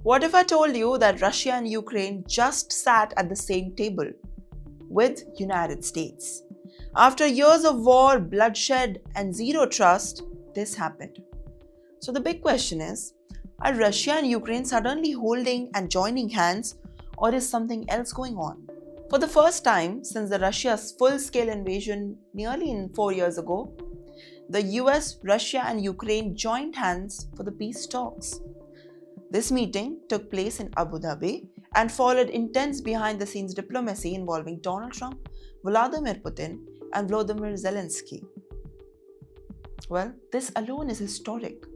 What if I told you that Russia and Ukraine just sat at the same table with United States? After years of war, bloodshed, and zero trust, this happened. So the big question is, are Russia and Ukraine suddenly holding and joining hands, or is something else going on? For the first time since the Russia's full-scale invasion nearly 4 years ago, the US, Russia and Ukraine joined hands for the peace talks. This meeting took place in Abu Dhabi and followed intense behind-the-scenes diplomacy involving Donald Trump, Vladimir Putin, and Volodymyr Zelensky. Well, this alone is historic.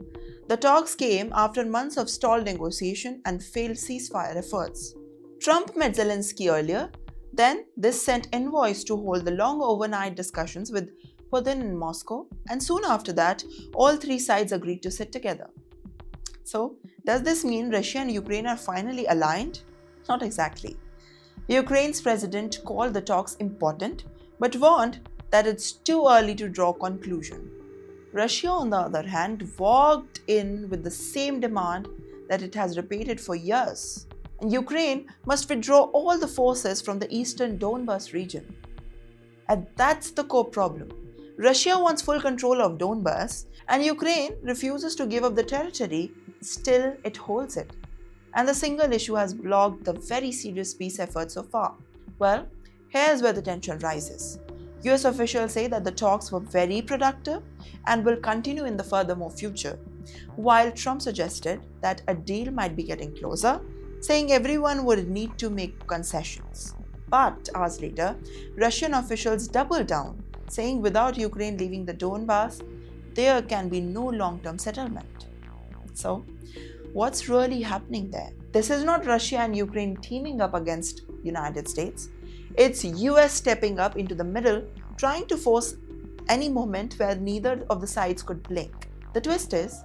The talks came after months of stalled negotiation and failed ceasefire efforts. Trump met Zelensky earlier, then this sent envoys to hold the long overnight discussions with Putin in Moscow, and soon after that, all three sides agreed to sit together. So, does this mean Russia and Ukraine are finally aligned? Not exactly. Ukraine's president called the talks important, but warned that it's too early to draw conclusion. Russia, on the other hand, walked in with the same demand that it has repeated for years. And Ukraine must withdraw all the forces from the eastern Donbas region. And that's the core problem. Russia wants full control of Donbas, and Ukraine refuses to give up the territory, still it holds it. And the single issue has blocked the very serious peace efforts so far. Well, here's where the tension rises. US officials say that the talks were very productive and will continue in the furthermore future, while Trump suggested that a deal might be getting closer, saying everyone would need to make concessions. But hours later, Russian officials doubled down, saying without Ukraine leaving the Donbas, there can be no long-term settlement. So, what's really happening there? This is not Russia and Ukraine teaming up against United States. It's US stepping up into the middle, trying to force any moment where neither of the sides could blink. The twist is,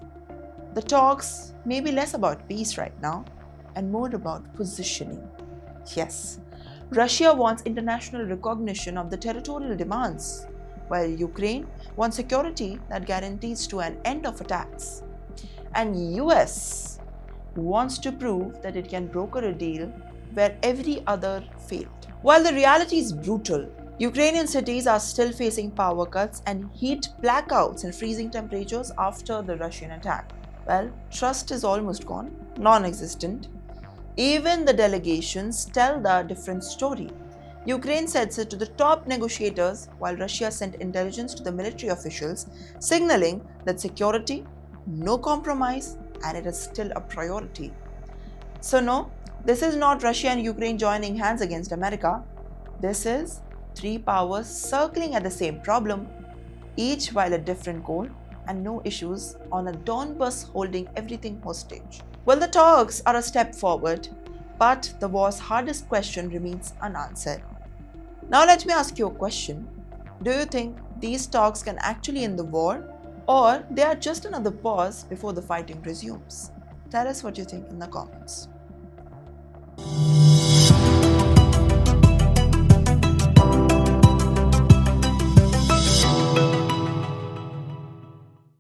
the talks may be less about peace right now and more about positioning. Yes, Russia wants international recognition of the territorial demands, while Ukraine wants security that guarantees to an end of attacks. And US wants to prove that it can broker a deal where every other failed. While the reality is brutal, Ukrainian cities are still facing power cuts and heat blackouts and freezing temperatures after the Russian attack. Well, trust is almost gone, non-existent. Even the delegations tell the different story. Ukraine sends it to the top negotiators, while Russia sent intelligence to the military officials, signaling that security, no compromise, and it is still a priority. So no, this is not Russia and Ukraine joining hands against America. This is three powers circling at the same problem, each while a different goal, and no issues on a Donbas holding everything hostage. Well, the talks are a step forward, but the war's hardest question remains unanswered. Now let me ask you a question. Do you think these talks can actually end the war, or they are just another pause before the fighting resumes? Tell us what you think in the comments.